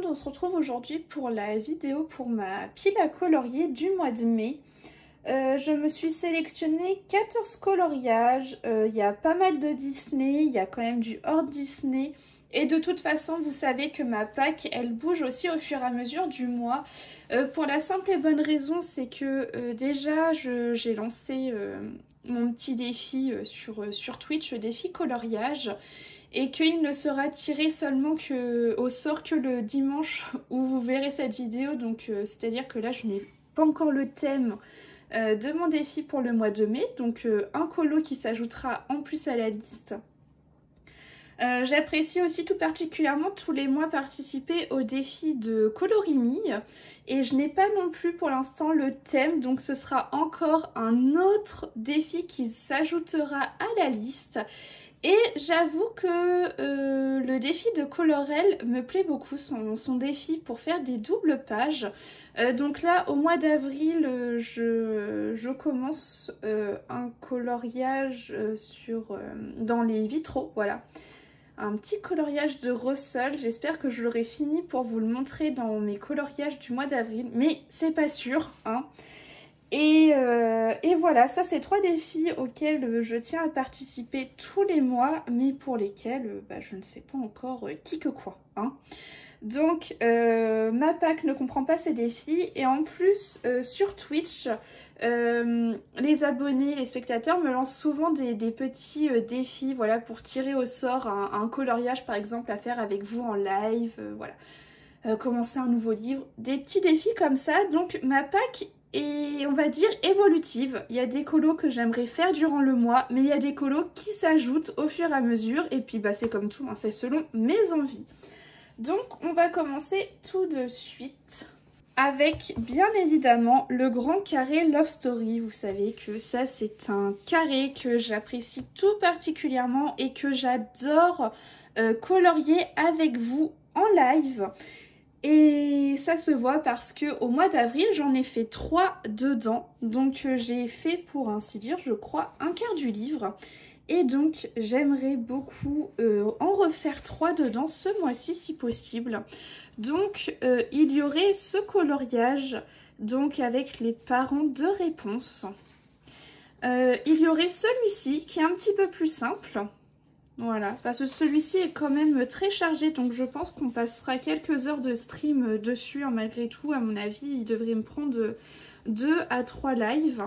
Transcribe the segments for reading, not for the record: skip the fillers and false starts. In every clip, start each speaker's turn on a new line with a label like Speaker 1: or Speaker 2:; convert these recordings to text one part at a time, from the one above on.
Speaker 1: on se retrouve aujourd'hui pour la vidéo pour ma pile à colorier du mois de mai. Je me suis sélectionné 14 coloriages, il y a pas mal de Disney, il y a quand même du hors Disney. Et de toute façon, vous savez que ma pack, elle bouge aussi au fur et à mesure du mois. Pour la simple et bonne raison, c'est que déjà, j'ai lancé mon petit défi sur Twitch, défi coloriage. Et qu'il ne sera tiré seulement au sort que le dimanche où vous verrez cette vidéo. Donc c'est-à-dire que là, je n'ai pas encore le thème de mon défi pour le mois de mai. Donc un colo qui s'ajoutera en plus à la liste. J'apprécie aussi tout particulièrement tous les mois participer au défi de Colorimie et je n'ai pas non plus pour l'instant le thème, donc ce sera encore un autre défi qui s'ajoutera à la liste. Et j'avoue que le défi de Colorel me plaît beaucoup, son défi pour faire des doubles pages. Donc là, au mois d'avril, je commence un coloriage dans les vitraux, voilà. Un petit coloriage de Russell, j'espère que je l'aurai fini pour vous le montrer dans mes coloriages du mois d'avril, mais c'est pas sûr, hein. Et voilà, ça c'est 3 défis auxquels je tiens à participer tous les mois, mais pour lesquels je ne sais pas encore qui que quoi, hein. Donc ma pack ne comprend pas ces défis et en plus sur Twitch les abonnés, les spectateurs me lancent souvent des petits défis, voilà, pour tirer au sort un coloriage par exemple à faire avec vous en live, voilà, commencer un nouveau livre, des petits défis comme ça. Donc ma pack est, on va dire, évolutive. Il y a des colos que j'aimerais faire durant le mois, mais il y a des colos qui s'ajoutent au fur et à mesure et puis c'est comme tout, hein, c'est selon mes envies. Donc on va commencer tout de suite avec bien évidemment le grand carré Love Story. Vous savez que ça c'est un carré que j'apprécie tout particulièrement et que j'adore colorier avec vous en live. Et ça se voit parce que au mois d'avril j'en ai fait 3 dedans. Donc j'ai fait pour ainsi dire je crois un quart du livre. Et donc j'aimerais beaucoup en refaire 3 dedans ce mois-ci si possible. Donc il y aurait ce coloriage donc avec les parents de réponse. Il y aurait celui-ci qui est un petit peu plus simple. Voilà, parce que celui-ci est quand même très chargé, donc je pense qu'on passera quelques heures de stream dessus, hein, malgré tout. À mon avis, il devrait me prendre 2 à 3 lives.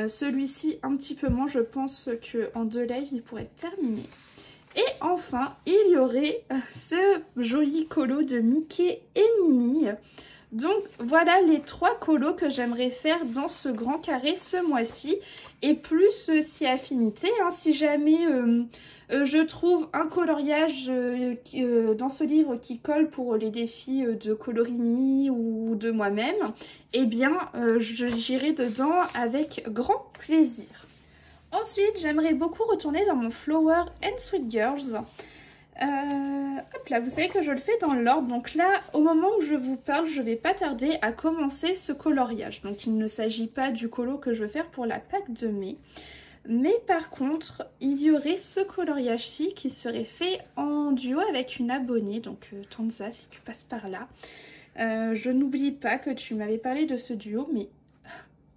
Speaker 1: Celui-ci un petit peu moins, je pense qu'en 2 lives il pourrait être terminé. Et enfin il y aurait ce joli colo de Mickey et Minnie. Donc voilà les 3 colos que j'aimerais faire dans ce grand carré ce mois-ci. Et plus si affinité, hein, si jamais je trouve un coloriage dans ce livre qui colle pour les défis de Colorimie ou de moi-même, eh bien j'irai dedans avec grand plaisir. Ensuite, j'aimerais beaucoup retourner dans mon Flower and Sweet Girls. Hop là, vous savez que je le fais dans l'ordre. Donc là, au moment où je vous parle, je vais pas tarder à commencer ce coloriage. Donc il ne s'agit pas du colo que je veux faire pour la pack de mai. Mais par contre, il y aurait ce coloriage-ci qui serait fait en duo avec une abonnée. Donc Tanza, si tu passes par là. Je n'oublie pas que tu m'avais parlé de ce duo, mais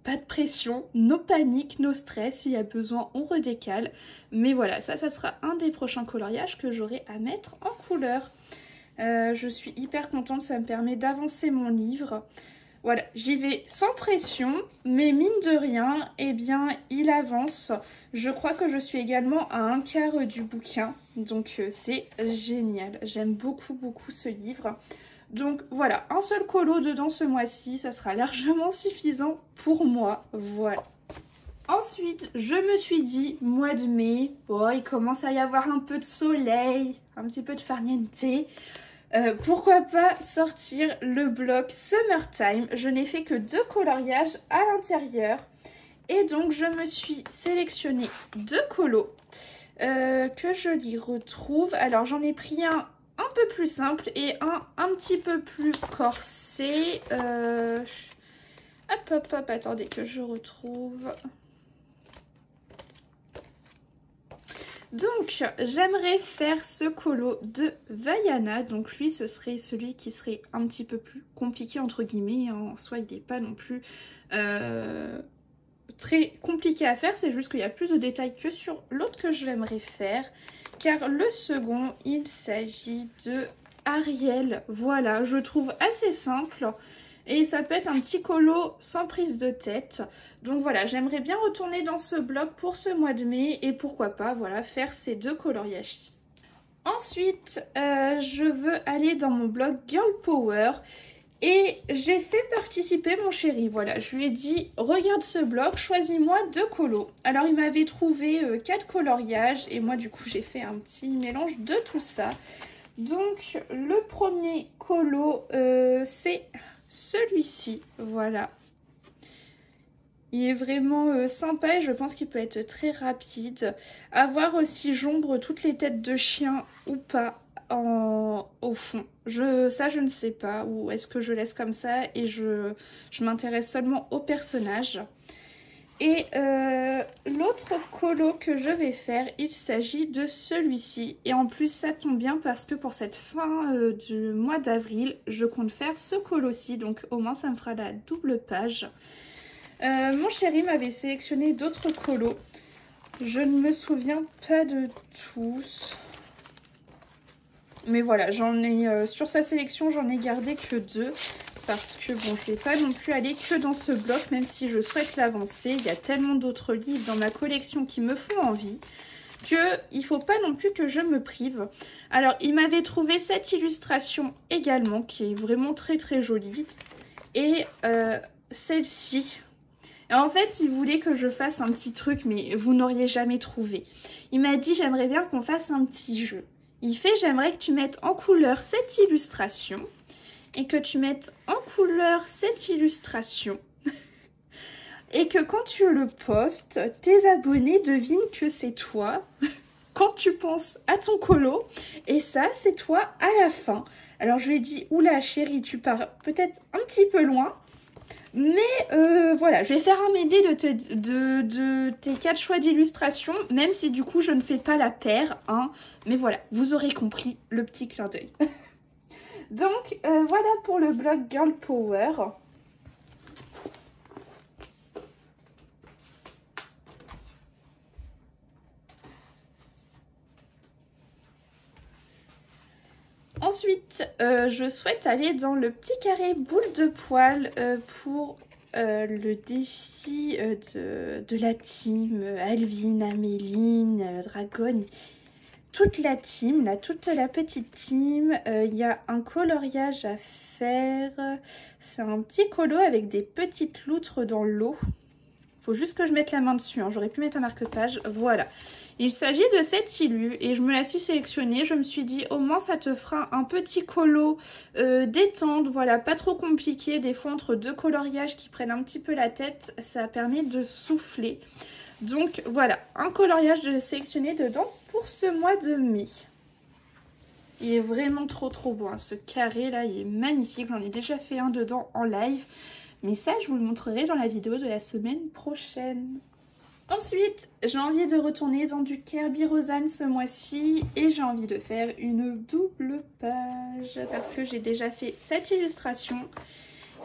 Speaker 1: pas de pression, no panique, no stress, s'il y a besoin on redécale. Mais voilà, ça sera un des prochains coloriages que j'aurai à mettre en couleur. Je suis hyper contente, ça me permet d'avancer mon livre. Voilà, j'y vais sans pression, mais mine de rien, eh bien il avance. Je crois que je suis également à un quart du bouquin, donc c'est génial. J'aime beaucoup ce livre. Donc voilà, un seul colo dedans ce mois-ci, ça sera largement suffisant pour moi, voilà. Ensuite, je me suis dit, mois de mai, oh, il commence à y avoir un peu de soleil, un petit peu de farniente. Pourquoi pas sortir le bloc Summertime. Je n'ai fait que 2 coloriages à l'intérieur. Et donc, je me suis sélectionné 2 colos que je les retrouve. Alors, j'en ai pris un peu plus simple et un petit peu plus corsé. Hop, attendez que je retrouve. Donc j'aimerais faire ce colo de Vaiana, donc lui ce serait celui qui serait un petit peu plus compliqué entre guillemets, en soi il n'est pas non plus très compliqué à faire, c'est juste qu'il y a plus de détails que sur l'autre que j'aimerais faire, car le second il s'agit de Ariel, voilà, je trouve assez simple. Et ça peut être un petit colo sans prise de tête. Donc voilà, j'aimerais bien retourner dans ce bloc pour ce mois de mai. Et pourquoi pas, voilà, faire ces deux coloriages-ci. Ensuite, je veux aller dans mon bloc Girl Power. Et j'ai fait participer mon chéri. Voilà, je lui ai dit, regarde ce bloc, choisis-moi 2 colos. Alors il m'avait trouvé 4 coloriages. Et moi du coup, j'ai fait un petit mélange de tout ça. Donc le premier colo, c'est celui-ci, voilà. Il est vraiment sympa et je pense qu'il peut être très rapide. À voir si j'ombre toutes les têtes de chiens ou pas au fond. Ça je ne sais pas, ou est-ce que je laisse comme ça et je m'intéresse seulement au personnage. Et l'autre colo que je vais faire, il s'agit de celui-ci. Et en plus, ça tombe bien parce que pour cette fin du mois d'avril, je compte faire ce colo-ci. Donc au moins, ça me fera la double page. Mon chéri m'avait sélectionné d'autres colos. Je ne me souviens pas de tous. Mais voilà, sur sa sélection, j'en ai gardé que 2. Parce que bon, je ne vais pas non plus aller que dans ce bloc, même si je souhaite l'avancer. Il y a tellement d'autres livres dans ma collection qui me font envie qu'il ne faut pas non plus que je me prive. Alors, il m'avait trouvé cette illustration également, qui est vraiment très très jolie. Et celle-ci. Et en fait, il voulait que je fasse un petit truc, mais vous n'auriez jamais trouvé. Il m'a dit, j'aimerais bien qu'on fasse un petit jeu. Il fait, j'aimerais que tu mettes en couleur cette illustration. Et que tu mettes en couleur cette illustration. Et que quand tu le postes, tes abonnés devinent que c'est toi. Quand tu penses à ton colo. Et ça, c'est toi à la fin. Alors je lui ai dit, oula chérie, tu pars peut-être un petit peu loin. Mais voilà, je vais faire un mêlé de tes 4 choix d'illustration. Même si du coup, je ne fais pas la paire. Hein. Mais voilà, vous aurez compris le petit clin d'œil. Donc voilà pour le bloc Girl Power. Ensuite, je souhaite aller dans le petit carré boule de poil pour le défi de la team Alvin, Améline, Dragon. Toute la team, là, toute la petite team, il y a un coloriage à faire. C'est un petit colo avec des petites loutres dans l'eau. Faut juste que je mette la main dessus, hein. J'aurais pu mettre un marque-page. Voilà. Il s'agit de cette illu et je me la suis sélectionnée. Je me suis dit au moins ça te fera un petit colo détente. Voilà, pas trop compliqué. Des fois entre 2 coloriages qui prennent un petit peu la tête, ça permet de souffler. Donc voilà, un coloriage de sélectionner dedans pour ce mois de mai. Il est vraiment trop beau, hein. Ce carré là, il est magnifique. J'en ai déjà fait un dedans en live. Mais ça, je vous le montrerai dans la vidéo de la semaine prochaine. Ensuite, j'ai envie de retourner dans du Kerby Rosanne ce mois-ci. Et j'ai envie de faire une double page. Parce que j'ai déjà fait cette illustration.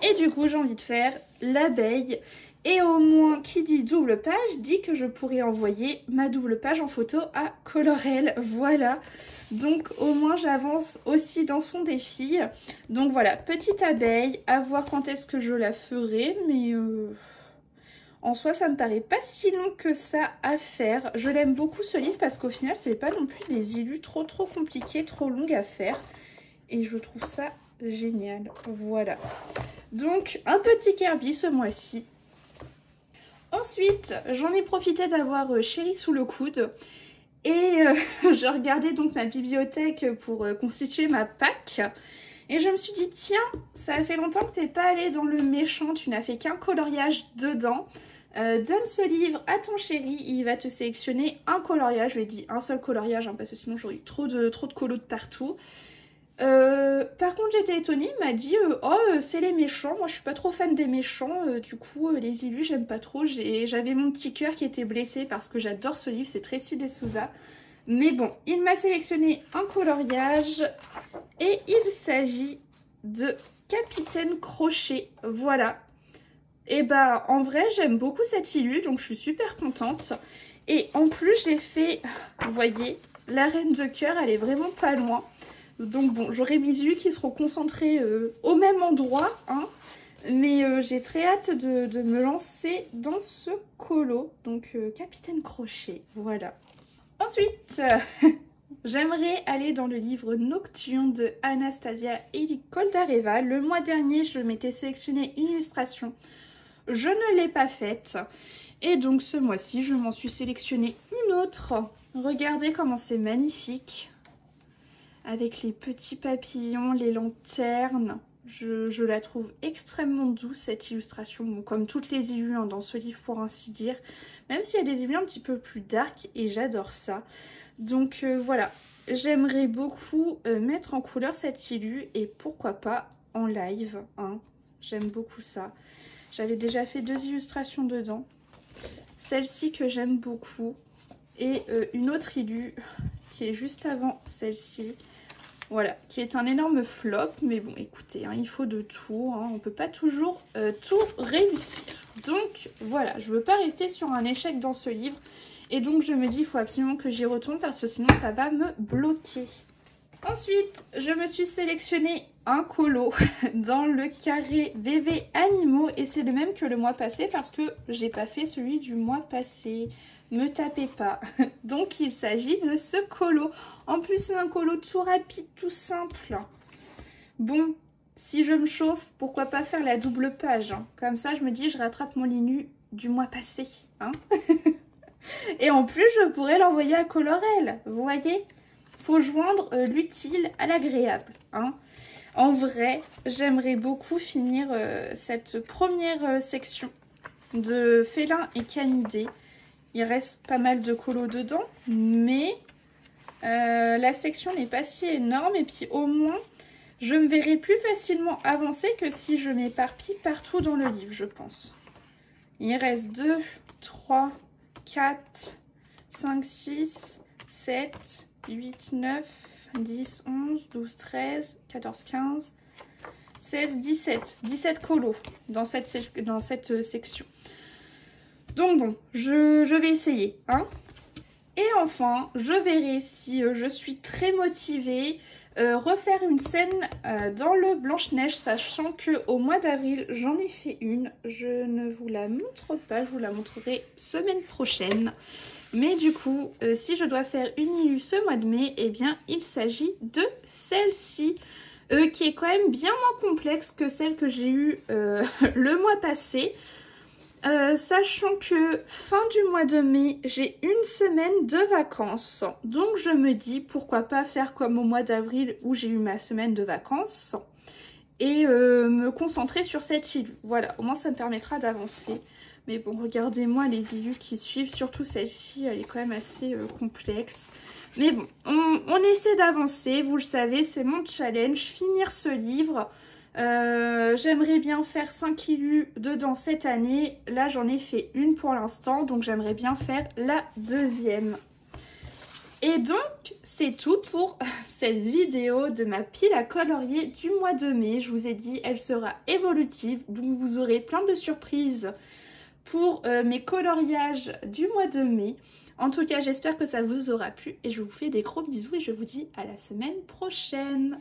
Speaker 1: Et du coup, j'ai envie de faire l'abeille. Et au moins, qui dit double page, dit que je pourrais envoyer ma double page en photo à Colorel. Voilà. Donc, au moins, j'avance aussi dans son défi. Donc, voilà, petite abeille. À voir quand est-ce que je la ferai. Mais en soi, ça me paraît pas si long que ça à faire. Je l'aime beaucoup, ce livre, parce qu'au final, c'est pas non plus des illus trop compliqués, trop longues à faire. Et je trouve ça génial. Voilà. Donc, un petit Kerby ce mois-ci. Ensuite, j'en ai profité d'avoir Chéri sous le coude et je regardais donc ma bibliothèque pour constituer ma pack et je me suis dit tiens, ça fait longtemps que t'es pas allé dans le méchant, tu n'as fait qu'un coloriage dedans. Donne ce livre à ton chéri, il va te sélectionner un coloriage. Je lui ai dit un seul coloriage hein, parce que sinon j'aurais eu trop de colos de partout. Par contre j'étais étonnée, il m'a dit oh c'est les méchants, moi je suis pas trop fan des méchants, du coup les illus j'aime pas trop. J'avais mon petit cœur qui était blessé parce que j'adore ce livre, c'est Tracy D'Souza. Mais bon, il m'a sélectionné un coloriage et il s'agit de Capitaine Crochet. Voilà. Et bah en vrai j'aime beaucoup cette illu, donc je suis super contente. Et en plus j'ai fait, vous voyez, la reine de cœur, elle est vraiment pas loin. Donc bon, j'aurai mes illus qui seront concentrés au même endroit, hein. Mais j'ai très hâte de me lancer dans ce colo. Donc Capitaine Crochet, voilà. Ensuite, j'aimerais aller dans le livre Nocturne de Anastasia Eli Koldareva. Le mois dernier, je m'étais sélectionné une illustration. Je ne l'ai pas faite. Et donc ce mois-ci, je m'en suis sélectionné une autre. Regardez comment c'est magnifique. Avec les petits papillons, les lanternes. Je la trouve extrêmement douce cette illustration. Bon, comme toutes les illus hein, dans ce livre pour ainsi dire. Même s'il y a des illus un petit peu plus dark et j'adore ça. Donc voilà, j'aimerais beaucoup mettre en couleur cette illu et pourquoi pas en live. Hein. J'aime beaucoup ça. J'avais déjà fait 2 illustrations dedans. Celle-ci que j'aime beaucoup et une autre illu qui est juste avant celle-ci. Voilà, qui est un énorme flop, mais bon, écoutez, hein, il faut de tout, hein, on ne peut pas toujours tout réussir. Donc voilà, je ne veux pas rester sur un échec dans ce livre, et donc je me dis, il faut absolument que j'y retourne, parce que sinon ça va me bloquer. Ensuite, je me suis sélectionné un colo dans le carré VV Animaux, et c'est le même que le mois passé, parce que j'ai pas fait celui du mois passé. Me tapez pas. Donc il s'agit de ce colo. En plus c'est un colo tout rapide, tout simple. Bon, si je me chauffe, pourquoi pas faire la double page hein. Comme ça je me dis je rattrape mon Linu du mois passé. Hein. Et en plus je pourrais l'envoyer à Colorel. Vous voyez, faut joindre l'utile à l'agréable. Hein. En vrai, j'aimerais beaucoup finir cette première section de Félin et Canidés. Il reste pas mal de colos dedans, mais la section n'est pas si énorme. Et puis au moins, je me verrai plus facilement avancer que si je m'éparpille partout dans le livre, je pense. Il reste 2, 3, 4, 5, 6, 7, 8, 9, 10, 11, 12, 13, 14, 15, 16, 17. 17 colos dans cette section. Donc bon, je vais essayer. Hein. Et enfin, je verrai si je suis très motivée. Refaire une scène dans le Blanche-Neige, sachant qu'au mois d'avril, j'en ai fait une. Je ne vous la montre pas, je vous la montrerai semaine prochaine. Mais du coup, si je dois faire une illu ce mois de mai, eh bien, il s'agit de celle-ci. Qui est quand même bien moins complexe que celle que j'ai eue le mois passé. Sachant que fin du mois de mai, j'ai une semaine de vacances. Donc je me dis pourquoi pas faire comme au mois d'avril où j'ai eu ma semaine de vacances. Et me concentrer sur cette illu. Voilà, au moins ça me permettra d'avancer. Mais bon, regardez-moi les illus qui suivent. Surtout celle-ci, elle est quand même assez complexe. Mais bon, on essaie d'avancer. Vous le savez, c'est mon challenge. Finir ce livre. J'aimerais bien faire 5 illus dedans cette année. Là j'en ai fait une pour l'instant, donc j'aimerais bien faire la deuxième. Et donc c'est tout pour cette vidéo de ma pile à colorier du mois de mai. Je vous ai dit, elle sera évolutive, donc vous aurez plein de surprises pour mes coloriages du mois de mai. En tout cas, j'espère que ça vous aura plu et je vous fais des gros bisous et je vous dis à la semaine prochaine.